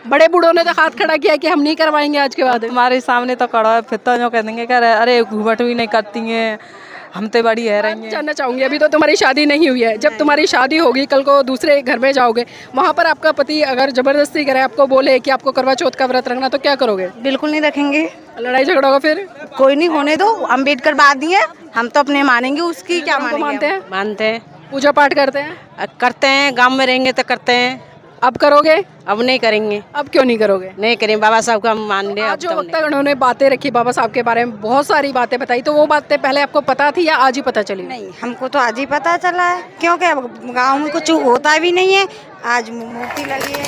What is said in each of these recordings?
बड़े बूढ़ों ने तो हाथ खड़ा किया कि हम नहीं करवाएंगे आज के बाद। हमारे सामने तो खड़ा है, फिर तो जो कह देंगे कि अरे घूंघट भी नहीं करती हैं, हम तो बड़ी है रही हैं। जानना चाहूंगी, अभी तो तुम्हारी शादी नहीं हुई है, जब तुम्हारी शादी होगी कल को दूसरे घर में जाओगे, वहाँ पर आपका पति अगर जबरदस्ती करे, आपको बोले कि आपको करवा चौथ का व्रत रखना, तो क्या करोगे? बिल्कुल नहीं रखेंगे। लड़ाई झगड़ा होगा फिर? कोई नहीं होने दो, अम्बेडकर वादी है, हम तो अपने मानेंगे, उसकी क्या उनको मानते हैं? मानते हैं, पूजा पाठ करते हैं? करते हैं, गांव में रहेंगे तो करते हैं। अब करोगे? अब नहीं करेंगे। अब क्यों नहीं करोगे? नहीं करेंगे, बाबा साहब का हम मान ले। आज जो वक्तागणों ने बातें रखी बाबा साहब के बारे में, बहुत सारी बातें बताई, तो वो बातें पहले आपको पता थी या आज ही पता चली? नहीं, हमको तो आज ही पता चला है, क्योंकि अब गांव में कुछ होता भी नहीं है। आज मूर्ति लगी है।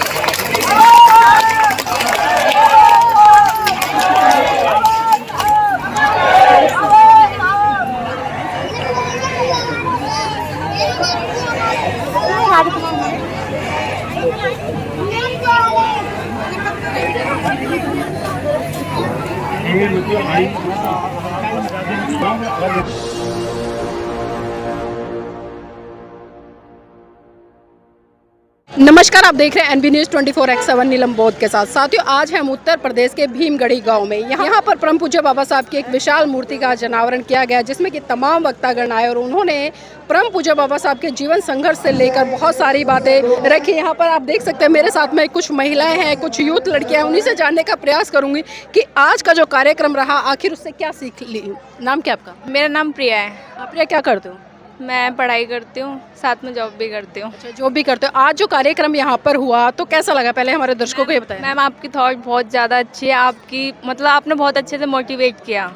नमस्कार, आप देख रहे हैं एनबी न्यूज़ 24/7 नीलम बौद्ध के साथ। साथियों, आज हम उत्तर प्रदेश के भीमगढ़ी गांव में, यहाँ पर परम पूज्य बाबा साहब की एक विशाल मूर्ति का अनावरण किया गया, जिसमें कि तमाम वक्तागण आए और उन्होंने परम पूज्य बाबा साहब के जीवन संघर्ष से लेकर बहुत सारी बातें रखी। यहाँ पर आप देख सकते हैं मेरे साथ में कुछ महिलाएं हैं, कुछ यूथ लड़कियां हैं, उन्हीं से जानने का प्रयास करूंगी कि आज का जो कार्यक्रम रहा आखिर उससे क्या सीख ली। नाम क्या आपका? मेरा नाम प्रिया है। प्रिया, क्या करते हो? मैं पढ़ाई करती हूँ, साथ में जॉब भी करती हूँ। अच्छा, जो भी करते हो। आज जो कार्यक्रम यहाँ पर हुआ तो कैसा लगा, पहले हमारे दर्शकों को ये बताएं। मैम, आपकी थॉट बहुत ज़्यादा अच्छी है, आपकी मतलब आपने बहुत अच्छे से मोटिवेट किया।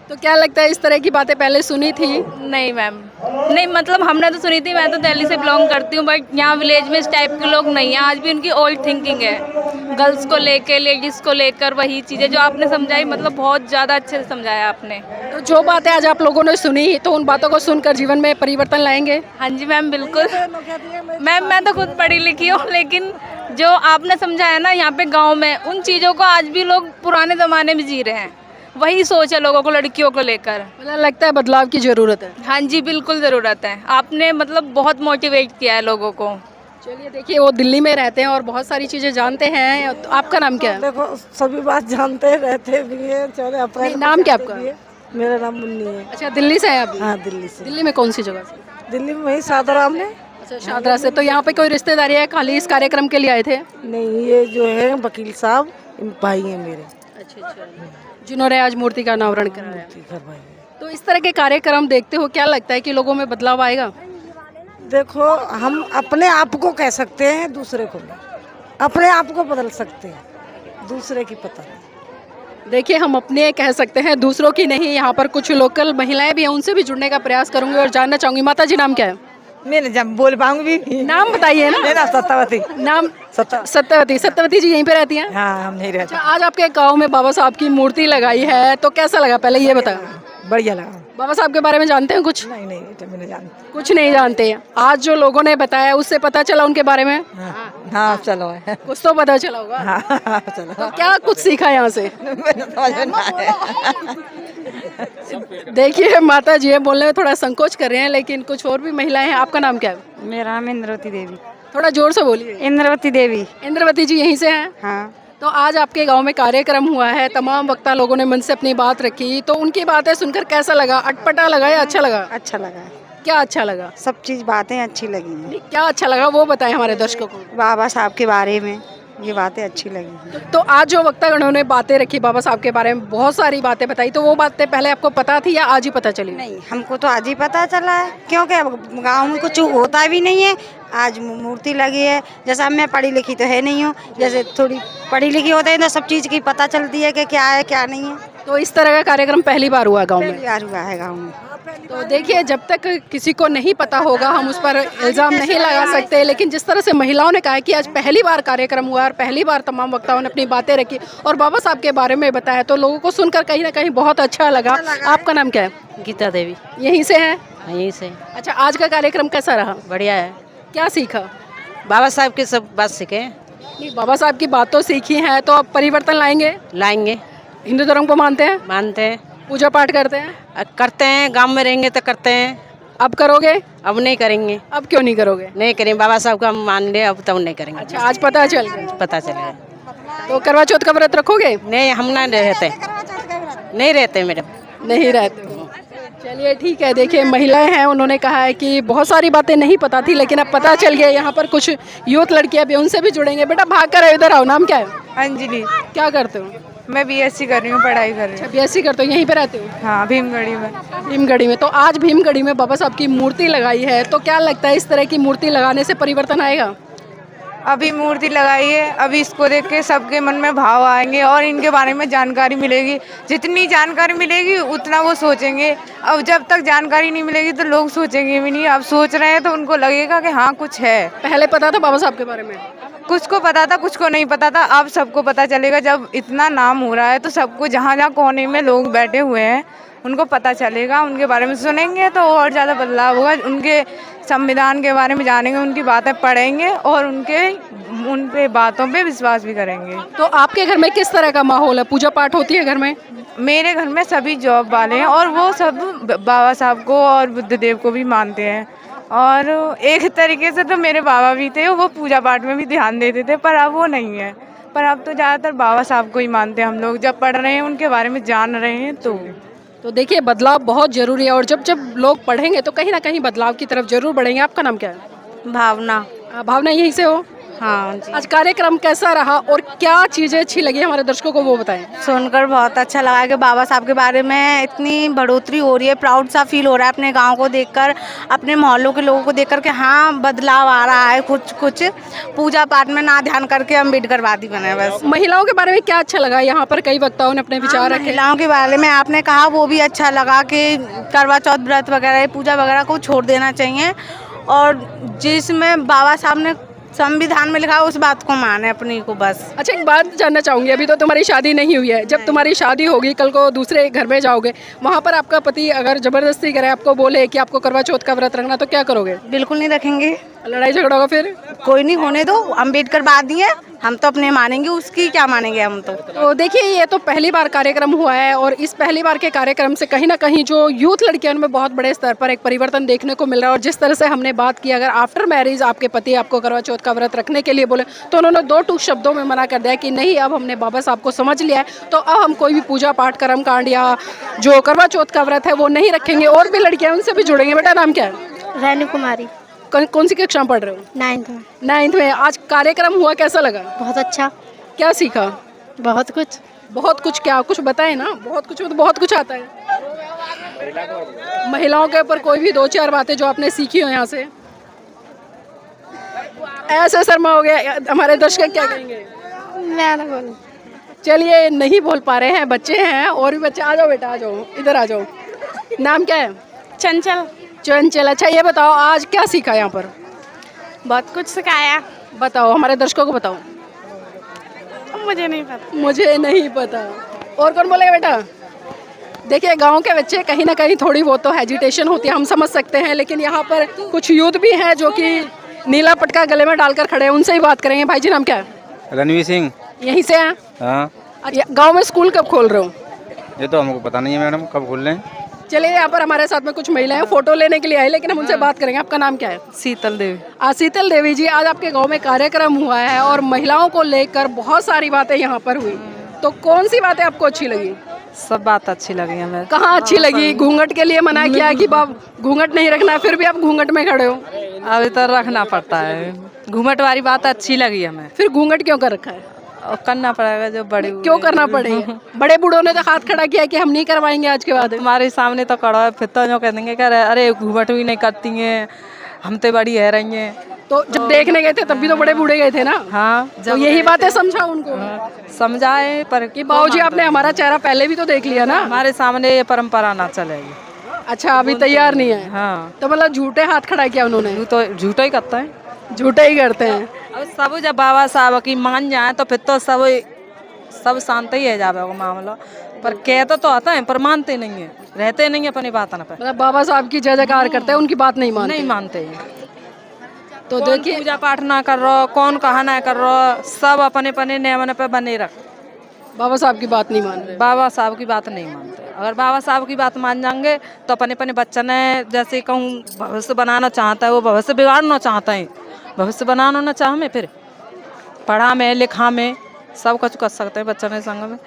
तो क्या लगता है, इस तरह की बातें पहले सुनी थी? नहीं मैम, नहीं मतलब हमने तो सुनी थी, मैं तो दिल्ली से बिलोंग करती हूँ, बट यहाँ विलेज में इस टाइप के लोग नहीं हैं। आज भी उनकी ओल्ड थिंकिंग है, गर्ल्स को लेकर, लेडीज़ को लेकर, वही चीज़ें जो आपने समझाई, मतलब बहुत ज़्यादा अच्छे से समझाया आपने। तो जो बातें आज आप लोगों ने सुनी, तो उन बातों को सुनकर जीवन में परिवर्तन लाएंगे? हाँ जी मैम, बिल्कुल। मैम, मैं तो खुद पढ़ी लिखी हूँ, लेकिन जो आपने समझाया ना यहाँ पे गाँव में, उन चीज़ों को आज भी लोग पुराने ज़माने में जी रहे हैं। वही सोच है लोगों को, लड़कियों को लेकर। मतलब लगता है बदलाव की ज़रूरत है। हाँ जी, बिल्कुल ज़रूरत है। आपने मतलब बहुत मोटिवेट किया है लोगों को। चलिए, देखिए वो दिल्ली में रहते हैं और बहुत सारी चीज़ें जानते हैं। तो आपका नाम क्या है? देखो, सभी बात जानते रहते भी हैं। 14 अप्रैल को नाम क्या जानते आपका? भी हैं। मेरा नाम मुन्नी है। अच्छा, दिल्ली से हैं आप? हाँ, दिल्ली से। दिल्ली में कौन सी जगह से? दिल्ली में वही सादाराम में। अच्छा, शादरा से। तो यहाँ पे कोई रिश्तेदारी है, खाली इस कार्यक्रम के लिए आए थे? नहीं, ये जो है वकील साहब भाई हैं मेरे। अच्छा, जिन्होंने आज मूर्ति का अनावरण कराया। घर भाई। तो इस तरह के कार्यक्रम देखते हो, क्या लगता है कि लोगों में बदलाव आएगा? देखो, हम अपने आप को कह सकते हैं, दूसरे को नहीं। अपने आप को बदल सकते हैं, दूसरे की पता नहीं। देखिए, हम अपने कह सकते हैं, दूसरों की नहीं। यहाँ पर कुछ लोकल महिलाएं भी हैं, उनसे भी जुड़ने का प्रयास करूंगी और जानना चाहूंगी। माता जी, नाम क्या है? मैंने जब बोल पाऊंगी भी। नाम बताइए ना। मेरा सत्यावती। नाम? सत्यवती। सत्यवती जी यहीं पे रहती हैं? हाँ, हम नहीं रहते। अच्छा, आज आपके गांव में बाबा साहब की मूर्ति लगाई है, तो कैसा लगा, पहले ये बताओ। बढ़िया लगा। बाबा साहब के बारे में जानते हैं कुछ? नहीं नहीं, तो मैंने जानते। कुछ नहीं जानते। आज जो लोगों ने बताया उससे पता चला उनके बारे में? हाँ, चलो। कुछ तो पता चला होगा। हाँ, चलो। तो क्या कुछ सीखा यहाँ से? देखिए, माता जी है, बोलने में थोड़ा संकोच कर रहे हैं, लेकिन कुछ और भी महिलाएं हैं। आपका नाम क्या है? मेरा नाम इंद्रवती देवी। थोड़ा जोर से बोलिए। इंद्रवती देवी। इंद्रवती जी यहीं से हैं? हाँ। तो आज आपके गांव में कार्यक्रम हुआ है, तमाम वक्ता लोगों ने मन से अपनी बात रखी, तो उनकी बातें सुनकर कैसा लगा? अटपटा लगा या अच्छा लगा? अच्छा लगा। क्या अच्छा लगा? सब चीज़ बातें अच्छी लगी हैं। क्या अच्छा लगा वो बताएं हमारे दर्शकों को। बाबा साहब के बारे में ये बातें अच्छी लगी। तो आज जो वक्तागणों ने बातें रखी बाबा साहब के बारे में, बहुत सारी बातें बताई, तो वो बातें पहले आपको पता थी या आज ही पता चली? नहीं, हमको तो आज ही पता चला है, क्योंकि अब गांव में कुछ होता भी नहीं है। आज मूर्ति लगी है। जैसा मैं पढ़ी लिखी तो है नहीं हूँ, जैसे थोड़ी पढ़ी लिखी होते हैं तो सब चीज़ की पता चलती है कि क्या है क्या नहीं है। तो इस तरह का कार्यक्रम पहली बार हुआ गाँव में? पहली बार हुआ है गाँव में। तो देखिए, जब तक किसी को नहीं पता होगा हम उस पर इल्ज़ाम नहीं लगा सकते, लेकिन जिस तरह से महिलाओं ने कहा कि आज पहली बार कार्यक्रम हुआ और पहली बार तमाम वक्ताओं ने अपनी बातें रखी और बाबा साहब के बारे में बताया, तो लोगों को सुनकर कहीं ना कहीं बहुत अच्छा लगा। आपका नाम क्या है? गीता देवी। यहीं से है? यहीं से। अच्छा, आज का कार्यक्रम कैसा रहा? बढ़िया है। क्या सीखा? बाबा साहब के सब बात सीखे। नहीं, बाबा साहब की बात तो सीखी है, तो अब परिवर्तन लाएंगे। हिंदू धर्म को मानते हैं? मानते हैं। पूजा पाठ करते हैं? करते हैं, गांव में रहेंगे तो करते हैं। अब करोगे? अब नहीं करेंगे। अब क्यों नहीं करोगे? नहीं करेंगे, बाबा साहब का हम मान ले, अब तो नहीं करेंगे। अच्छा, आज पता चल गया। पता चलेगा। तो करवा चौथ का व्रत रखोगे? नहीं, हम नहीं रहते मैडम। नहीं रहते हो। चलिए ठीक है। देखिए महिलाएं हैं, उन्होंने कहा है कि बहुत सारी बातें नहीं पता थी लेकिन अब पता चल गया। यहाँ पर कुछ यूथ लड़कियां भी, उनसे भी जुड़ेंगे। बेटा भाग कर इधर आओ, नाम क्या है? अंजलि। क्या करते हो? मैं बीएससी कर रही हूँ, पढ़ाई कर रही हूँ। बीएससी करते हो, यहीं पे रहते हो? हाँ, भीमगढ़ी में। भीमगढ़ी में। तो आज भीमगढ़ी में बाबा साहब की मूर्ति लगाई है, तो क्या लगता है इस तरह की मूर्ति लगाने से परिवर्तन आएगा? अभी मूर्ति लगाई है, अभी इसको देख के सबके मन में भाव आएंगे और इनके बारे में जानकारी मिलेगी। जितनी जानकारी मिलेगी उतना वो सोचेंगे। अब जब तक जानकारी नहीं मिलेगी तो लोग सोचेंगे भी नहीं। अब सोच रहे हैं तो उनको लगेगा कि हाँ कुछ है। पहले पता था बाबा साहब के बारे में? कुछ को पता था, कुछ को नहीं पता था। अब सबको पता चलेगा। जब इतना नाम हो रहा है तो सबको, जहाँ जहाँ कोने में लोग बैठे हुए हैं उनको पता चलेगा। उनके बारे में सुनेंगे तो और ज़्यादा बदलाव होगा। उनके संविधान के बारे में जानेंगे, उनकी बातें पढ़ेंगे और उन पे बातों पे विश्वास भी करेंगे। तो आपके घर में किस तरह का माहौल है? पूजा पाठ होती है घर में? मेरे घर में सभी जॉब वाले हैं और वो सब बाबा साहब को और बुद्धदेव को भी मानते हैं। और एक तरीके से तो मेरे बाबा भी थे, वो पूजा पाठ में भी ध्यान देते थे, पर अब वो नहीं है। पर अब तो ज़्यादातर बाबा साहब को ही मानते हैं हम लोग। जब पढ़ रहे हैं, उनके बारे में जान रहे हैं तो देखिए बदलाव बहुत ज़रूरी है और जब जब लोग पढ़ेंगे तो कहीं ना कहीं बदलाव की तरफ जरूर बढ़ेंगे। आपका नाम क्या है? भावना। भावना यहीं से हो? हाँ जी। आज कार्यक्रम कैसा रहा और क्या चीज़ें अच्छी लगी हमारे दर्शकों को, वो बताएं। सुनकर बहुत अच्छा लगा कि बाबा साहब के बारे में इतनी बढ़ोतरी हो रही है। प्राउड सा फील हो रहा है अपने गांव को देखकर, अपने मोहल्लों के लोगों को देखकर कि हाँ बदलाव आ रहा है। कुछ पूजा पाठ में ना ध्यान करके अम्बेडकरवादी बने बस। महिलाओं के बारे में क्या अच्छा लगा? यहाँ पर कई वक्ताओं ने अपने विचार रखे। महिलाओं के बारे में आपने कहा वो भी अच्छा लगा कि करवा चौथ व्रत वगैरह, पूजा वगैरह को छोड़ देना चाहिए और जिसमें बाबा साहब ने संविधान में लिखा उस बात को माने अपनी को बस। अच्छा एक बात जानना चाहूंगी, अभी तो तुम्हारी शादी नहीं हुई है, जब तुम्हारी शादी होगी, कल को दूसरे घर में जाओगे, वहाँ पर आपका पति अगर जबरदस्ती करे, आपको बोले कि आपको करवा चौथ का व्रत रखना, तो क्या करोगे? बिल्कुल नहीं रखेंगे। लड़ाई झगड़ा होगा फिर? कोई नहीं, होने दो। अम्बेडकरवादी है, हम तो अपने मानेंगे, उसकी क्या मानेंगे हम तो देखिए ये तो पहली बार कार्यक्रम हुआ है और इस पहली बार के कार्यक्रम से कहीं ना कहीं जो यूथ लड़कियों में बहुत बड़े स्तर पर एक परिवर्तन देखने को मिल रहा है। और जिस तरह से हमने बात की, अगर आफ्टर मैरिज आपके पति आपको करवा चौथ का व्रत रखने के लिए बोले तो उन्होंने 2 टूक शब्दों में मना कर दिया कि नहीं, अब हमने बाबा साहब को समझ लिया है, तो अब हम कोई भी पूजा पाठ कर्म कांड या जो करवा चौथ का व्रत है वो नहीं रखेंगे। और भी लड़कियाँ उनसे भी जुड़ेंगे। बेटा नाम क्या है? रेणु कुमारी। कौन सी कक्षा में पढ़ रहे हो? 9th में। 9th में। आज कार्यक्रम हुआ, कैसा लगा? बहुत अच्छा। क्या सीखा? बहुत कुछ। बहुत कुछ क्या? कुछ बताएं ना। बहुत कुछ, तो बहुत कुछ आता है। महिलाओं के ऊपर कोई भी 2-4 बातें जो आपने सीखी हो यहाँ से। ऐसे शर्मा हो गया, हमारे दर्शक क्या कहेंगे? मैं ना बोलूं। चलिए नहीं बोल पा रहे हैं, बच्चे हैं और भी बच्चे। आ जाओ बेटा, आ जाओ, इधर आ जाओ। नाम क्या है? चंचल। चंचल। अच्छा ये बताओ आज क्या सीखा यहाँ पर? बहुत कुछ सिखाया। बताओ, हमारे दर्शकों को बताओ। मुझे नहीं पता। मुझे नहीं पता। और कौन बोलेगा बेटा? देखिए गांव के बच्चे कहीं ना कहीं थोड़ी बहुत तो हेजिटेशन होती है, हम समझ सकते हैं, लेकिन यहाँ पर कुछ यूथ भी हैं जो कि नीला पटका गले में डालकर खड़े हैं, उनसे ही बात करेंगे। भाई जी नाम क्या है? रणवीर सिंह। यहीं से हैं? हाँ। अच्छा गाँव में स्कूल कब खोल रहे हो? ये तो हमको पता नहीं है मैडम, कब खोल रहे हैं। चलिए यहाँ पर हमारे साथ में कुछ महिलाएं फोटो लेने के लिए आई, लेकिन हम उनसे बात करेंगे। आपका नाम क्या है? शीतल देवी। शीतल देवी जी, आज आपके गांव में कार्यक्रम हुआ है और महिलाओं को लेकर बहुत सारी बातें यहाँ पर हुई, तो कौन सी बातें आपको अच्छी लगी? सब बात अच्छी लगी हमें। कहाँ अच्छी लगी? घूंघट के लिए मना किया कि बाप घूंघट नहीं रखना, फिर भी आप घूंघट में खड़े हो। अभी तो रखना पड़ता है, घूमट वाली बात अच्छी लगी हमें। फिर घूंघट क्यों कर रखा है? और करना पड़ेगा, जो बड़े क्यों करना पड़ेगा? बड़े बूढ़ों ने तो हाथ खड़ा किया कि हम नहीं करवाएंगे आज के बाद। तुम्हारे सामने तो कड़ा है, फिर तो जो कह देंगे कह रहे अरे घूमट भी नहीं करती हैं, हम तो बड़ी है रही हैं। तो जब देखने गए थे तब भी तो बड़े बूढ़े गए थे ना। हाँ, तो यही बातें समझा उनको, समझाए पर कि बाबूजी आपने हमारा चेहरा पहले भी तो देख लिया ना, हमारे सामने ये परंपरा ना चलेगी। अच्छा अभी तैयार नहीं है? हाँ। तो मतलब झूठे हाथ खड़ा किया उन्होंने? तो झूठा ही करता है, झूठे ही करते हैं। अब सब जब बाबा साहब की मान जाए तो फिर तो सब शांत ही है जावे मामला, पर कहते तो आता है पर मानते नहीं है, रहते नहीं है अपनी बात पे। मतलब बाबा साहब की जय जयकार करते हैं, उनकी बात नहीं मानते हैं। तो देखिए पूजा पाठ ना कर रहा, कौन कहा ना कर रहा, सब अपने अपने नियमन पे बने रख। बाबा साहब की बात नहीं मान रहे। बाबा साहब की बात नहीं मानते। अगर बाबा साहब की बात मान जाएंगे तो अपने अपने बच्चे ने जैसे कहूँ भविष्य बनाना चाहता है, वो भविष्य बिगाड़ना चाहता है। भविष्य बनाना ना चाह में फिर पढ़ा में लिखा में सब कुछ कर सकते हैं बच्चों के संग में।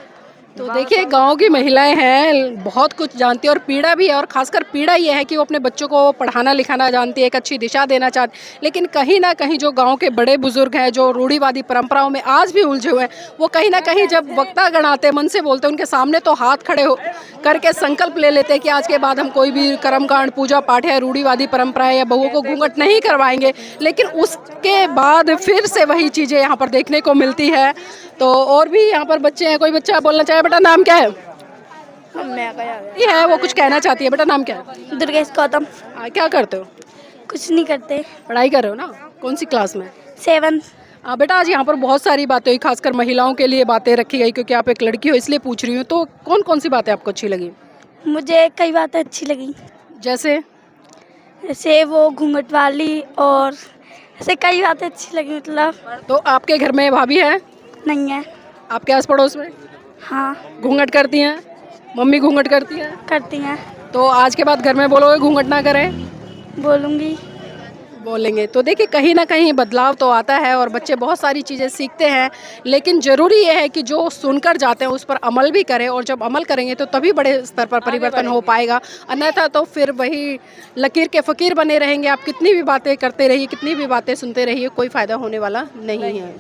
तो देखिए गांव की महिलाएं हैं, बहुत कुछ जानती है और पीड़ा भी है, और खासकर पीड़ा ये है कि वो अपने बच्चों को पढ़ाना लिखाना जानती है, एक अच्छी दिशा देना चाहती, लेकिन कहीं ना कहीं जो गांव के बड़े बुजुर्ग हैं जो रूढ़िवादी परंपराओं में आज भी उलझे हुए हैं, वो कहीं ना कहीं जब वक्तागण आते हैं मन से बोलते हैं, उनके सामने तो हाथ खड़े हो करके संकल्प ले लेते हैं कि आज के बाद हम कोई भी कर्मकांड पूजा पाठ या रूढ़िवादी परंपराएं या बहुओं को घूंघट नहीं करवाएंगे, लेकिन उसके बाद फिर से वही चीज़ें यहाँ पर देखने को मिलती है। तो और भी यहाँ पर बच्चे हैं, कोई बच्चा बोलना चाहे? बेटा नाम क्या है? ये है, वो कुछ कहना चाहती है। बेटा नाम क्या है? दुर्गेश गौतम। क्या करते हो? कुछ नहीं करते। पढ़ाई कर रहे हो ना? कौन सी क्लास में? 7। बेटा आज यहाँ पर बहुत सारी बातें हुई, खासकर महिलाओं के लिए बातें रखी गई, क्योंकि आप एक लड़की हो इसलिए पूछ रही हूँ। तो कौन कौन सी बातें आपको अच्छी लगी? मुझे कई बातें अच्छी लगी, जैसे वो घूंघट वाली, और ऐसे कई बातें अच्छी लगी। मतलब तो आपके घर में भाभी है? नहीं है। आपके आस पड़ोस में? हाँ घूंघट करती हैं? मम्मी घूंघट करती हैं? करती हैं। तो आज के बाद घर में बोलोगे घूंघट ना करें? बोलूँगी। बोलेंगे। तो देखिए कहीं ना कहीं बदलाव तो आता है और बच्चे बहुत सारी चीज़ें सीखते हैं, लेकिन ज़रूरी ये है कि जो सुनकर जाते हैं उस पर अमल भी करें, और जब अमल करेंगे तो तभी बड़े स्तर पर परिवर्तन हो पाएगा, अन्यथा तो फिर वही लकीर के फ़कीर बने रहेंगे। आप कितनी भी बातें करते रहिए, कितनी भी बातें सुनते रहिए, कोई फ़ायदा होने वाला नहीं है।